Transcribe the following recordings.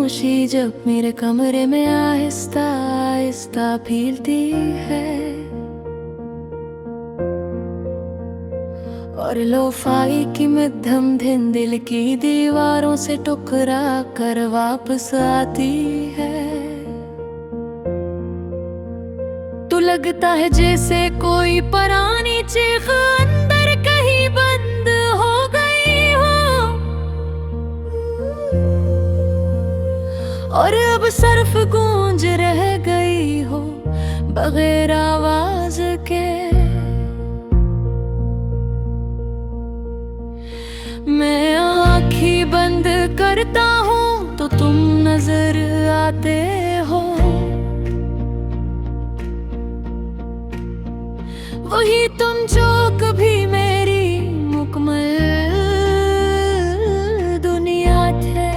खामोशी जब मेरे कमरे में आहिस्ता आहिस्ता फैलती है, और लोफाई की मध्यम धुन दिल की दीवारों से टकरा कर वापस आती है। तो लगता है जैसे कोई पुरानी चीख अंदर कहीं बंद हो गई हो, और अब सिर्फ गूंज रह गई हो बगैर आवाज के। मैं आँखें बंद करता हूँ तो तुम नजर आते हो, वही तुम जो कभी मेरी मुकम्मल दुनिया थे,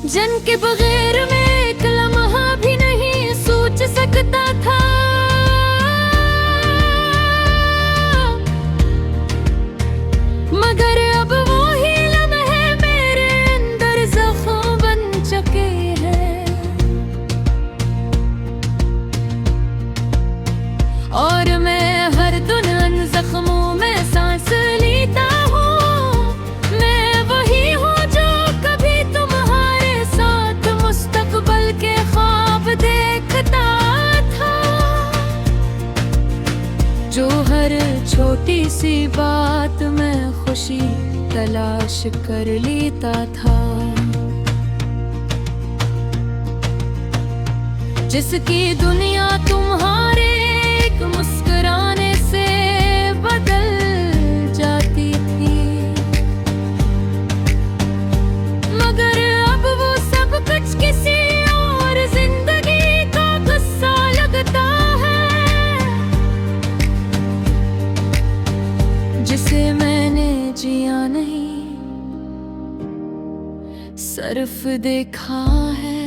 जिनके बगैर मैं एक लम्हा भी नहीं सोच सकता था। मगर अब वो ही लम्हे मेरे अंदर जख्म बन चुके हैं, और मैं हर दुल्हन जख्मों में सांस लेता हूँ। मैं वही हूँ जो कभी तुम्हारे साथ मुस्तकबिल के ख्वाब देखता था, जो हर छोटी सी बात में खुशी तलाश कर लेता था, जिसकी दुनिया तुम्हारे एक मुस्कुराने से बदल जाती थी। मगर अब वो सब कुछ किसी और जिंदगी का गुस्सा लगता है, जिसे मैंने जिया नहीं सिर्फ देखा है।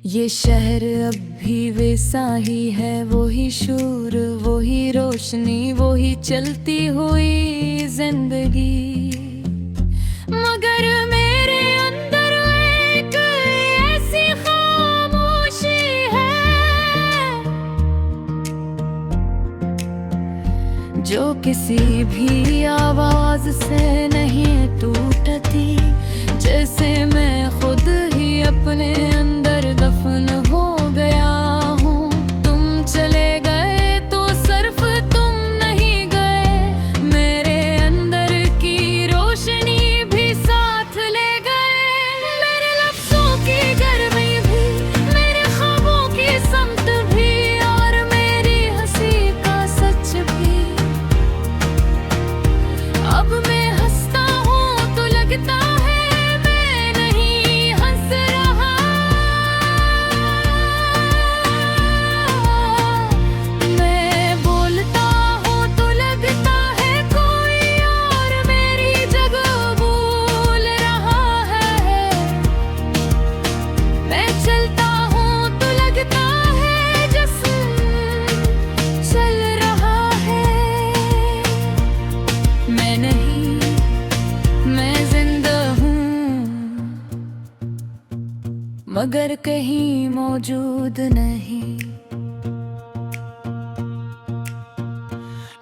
ये शहर अब भी वैसा ही है, वही शूर, वही रोशनी, वही चलती हुई जिंदगी। मगर मेरे अंदर एक ऐसी खामोशी है जो किसी भी आवाज से नहीं टूटती, जैसे मैं खुद ही अपने अंदर दफन हो गया हूँ। तुम चले गए तो सिर्फ तुम नहीं गए, मेरे अंदर की रोशनी भी साथ ले गए। मेरे लफ्जों की गर्मी भी, मेरे ख्वाबों की समत भी, और मेरी हंसी का सच भी। अब मैं हंसता हूँ तो लगता है मगर कहीं मौजूद नहीं।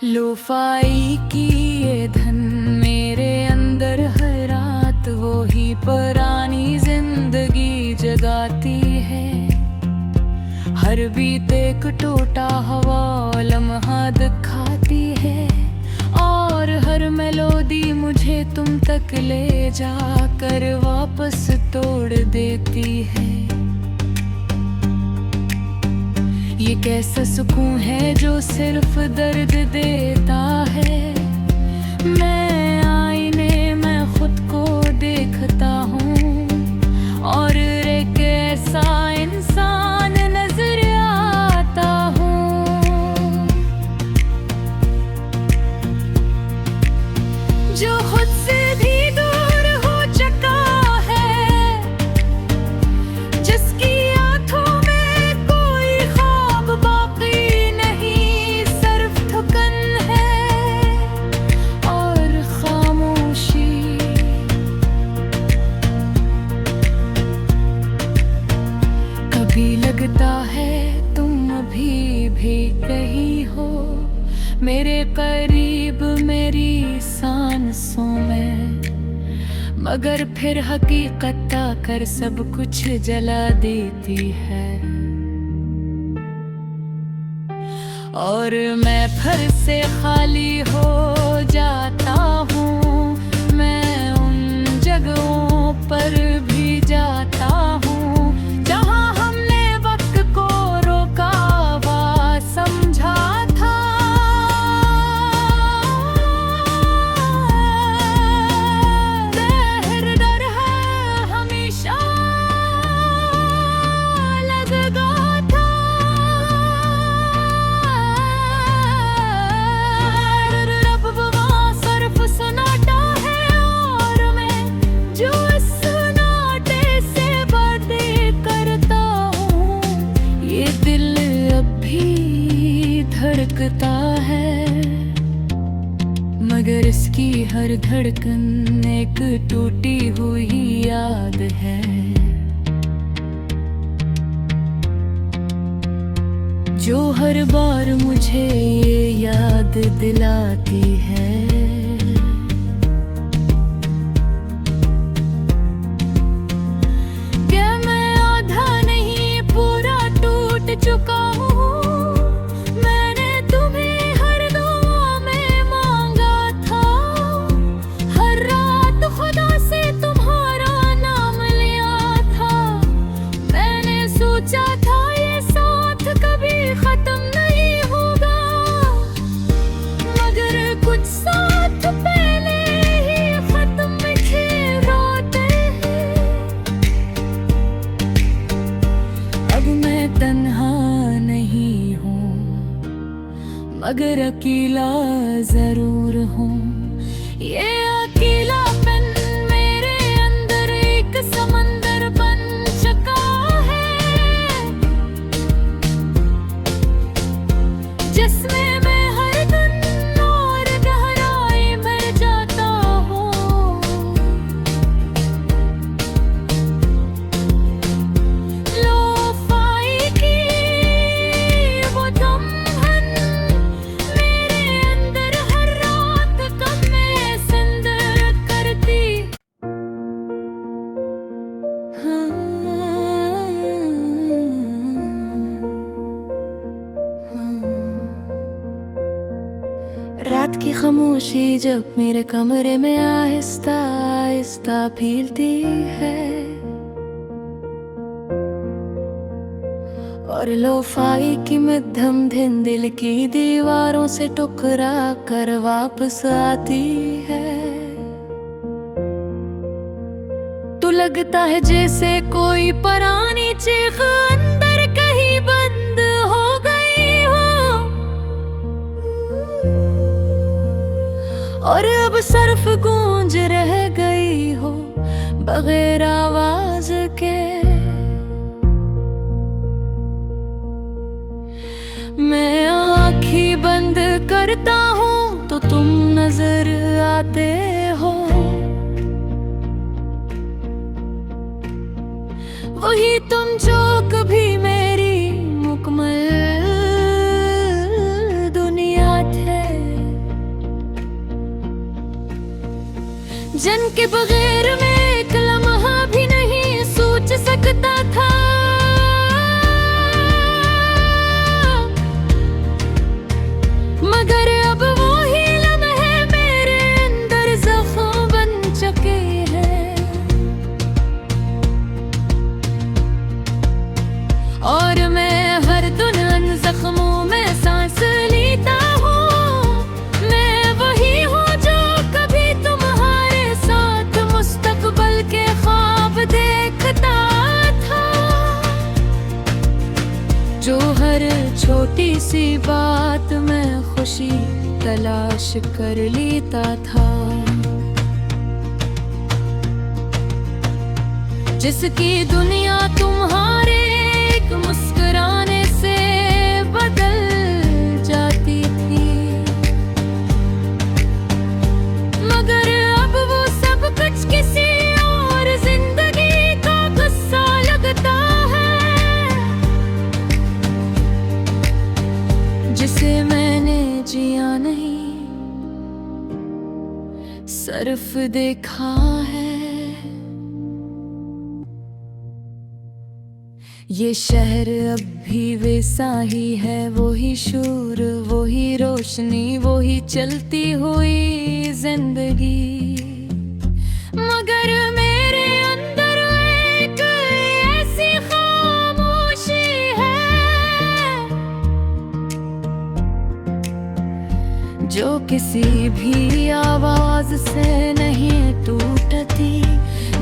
लोफाई की ये धन मेरे अंदर हर रात वो ही पुरानी जिंदगी जगाती है। हर बीत एक टूटा हवा लम्हा दिखाती है, और हर मेलोडी मुझे तुम तक ले जाकर वापस तोड़ देती है। ये कैसा सुकून है जो सिर्फ दर्द देता है। मैं आईने में खुद को देखता हूँ, और एक ऐसा इंसान नजर आता हूँ जो खुद से भी दूर हो चुका है, जिसकी आंखों में कोई ख्वाब बाकी नहीं, सिर्फ थकन है। मगर फिर हकीकत आकर सब कुछ जला देती है। और मैं फिर से खाली हो जाता हूँ, मैं उन जगहों पर भी जाता हूँ जहाँ हमने वक्त को रोका हुआ समझा था। ज़हर डर है हमेशा लगता था, रब वहाँ सिर्फ सन्नाटा है और मैं जो इस सन्नाटे से बातें करता हूँ। ये दिल अब भी धड़कता है, मगर इसकी हर धड़कन एक टूटी हुई याद है। जो हर बार मुझे ये याद दिलाती है। क्या मैं आधा नहीं पूरा टूट चुका हूँ? मैंने तुम्हें हर दुआ में मांगा था, हर रात खुदा से तुम्हारा नाम लिया था। मैंने सोचा था ये साथ कभी खत्म नहीं होगा, मगर कुछ साथ पहले ही खत्म खेल होते हैं। अब मैं तन्हा नहीं हूँ, मगर अकेला जरूर हूँ। ये अकेलापन मेरे अंदर एक समंदर बन चुका है, जिसमें मैं हर दिन और गहराई में जाता हूँ। लो-फाई की वो धमहन मेरे अंदर हर रात कम में संदर करती। रात की खामोशी जब मेरे कमरे में आहिस्ता आहिस्ता फैलती है, और लो-फाई की मध्यम धुन दिल की दीवारों से टकरा कर वापस आती है। तो लगता है जैसे कोई पुरानी चीख अंदर कहीं बंद हो गई हो, और अब सिर्फ गूंज रह गई हो बगैर आवाज के। मैं आँखें बंद करता हूँ तो तुम नजर आते हो, वही तुम जो कभी मेरी मुकम्मल दुनिया थे, जिनके बगैर मैं एक लम्हा भी नहीं सोच सकता था। मगर अब वो ही लम्हे मेरे अंदर जख्म बन चुके हैं, और मैं हर दुल्हन जख्मों में सांस लेता हूँ। मैं वही हूँ जो कभी तुम्हारे साथ मुस्तकबल के ख्वाब देखता था, जो हर छोटी सी बात में खुशी तलाश कर लेता था, जिसकी दुनिया तुम्हारे एक मुस्कुराने से बदल जाती थी। मगर अब वो सब कुछ किसी और जिंदगी का गुस्सा लगता है, जिसे मैंने जिया नहीं सिर्फ देखा है। ये शहर अब भी वैसा ही है, वही शोर, वही रोशनी, वही चलती हुई जिंदगी। मगर मेरे अंदर एक ऐसी खामोशी है जो किसी भी आवाज से नहीं टूटती।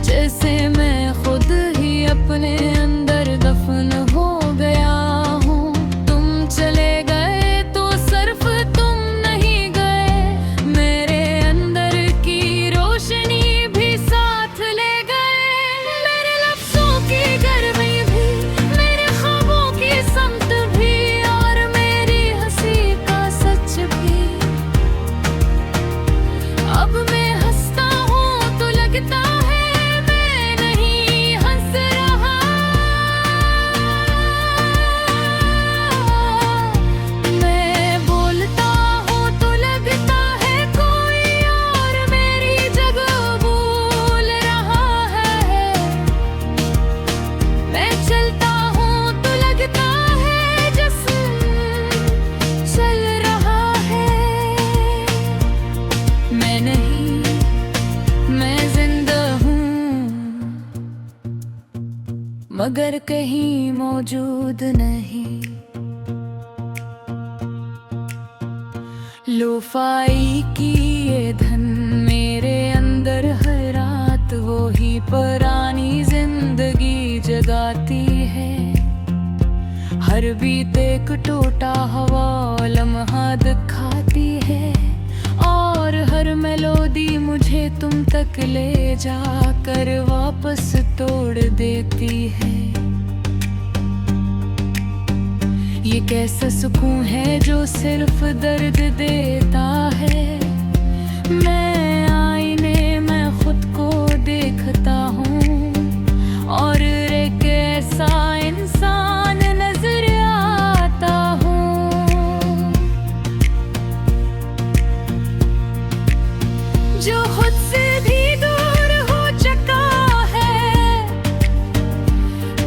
जैसे मैं खुद ही अपने अंदर दफन हो गया हूँ। तुम चले गए तो सिर्फ तुम नहीं गए, मेरे अंदर की रोशनी भी साथ ले गए। मेरे लफ्जों की गर्मी भी, मेरे ख्वाबों की समत भी, और मेरी हंसी का सच भी। अब मैं हंसता हूँ तो लगता है मगर कहीं मौजूद नहीं। लोफाई की ये धन मेरे अंदर हर रात वो ही पुरानी जिंदगी जगाती है। हर बीत एक टूटा हवा लम्हा दिखाती है, और हर मेलोडी मुझे तुम तक ले जाकर वापस तोड़ देती है। ये कैसा सुकून है जो सिर्फ दर्द देता है। मैं आईने में खुद को देखता हूँ, और एक ऐसा इंसान नजर आता हूँ जो खुद से भी दूर हो चुका है,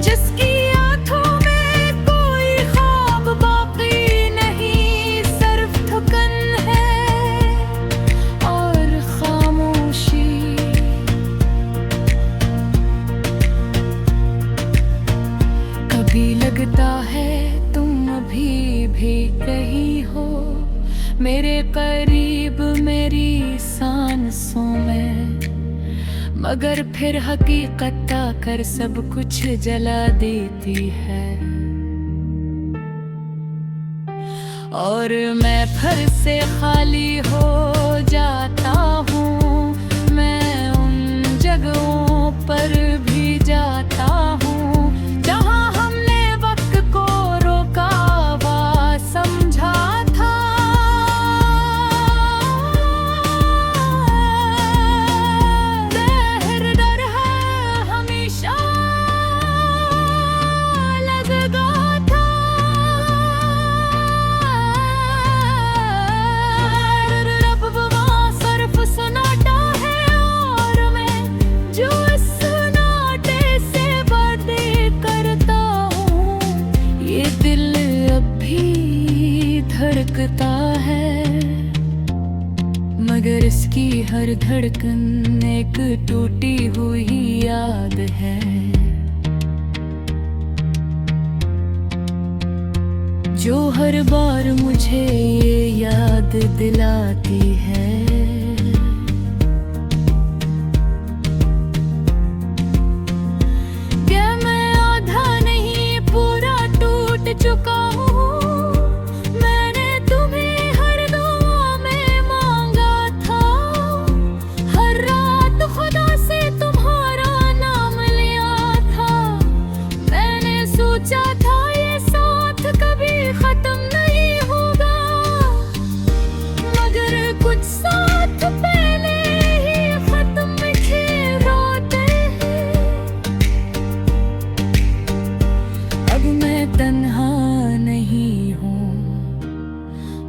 जिसकी आंखों में कोई ख्वाब बाकी नहीं, सिर्फ थकन है और खामोशी। कभी लगता है तुम अभी भी कहीं हो, मेरे करीब मेरी सांसों में, मगर फिर हकीकत आकर सब कुछ जला देती है। और मैं फिर से खाली हो जाता हूँ। मैं उन जगहों पर भी जाता हूँ जहाँ हमने वक्त को रोका हुआ समझा था। धड़कता है, मगर इसकी हर धड़कन एक टूटी हुई याद है, जो हर बार मुझे ये याद दिलाती है। क्या मैं आधा नहीं पूरा टूट चुका हूँ?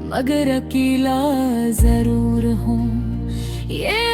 मगर अकेला जरूर हूँ। ये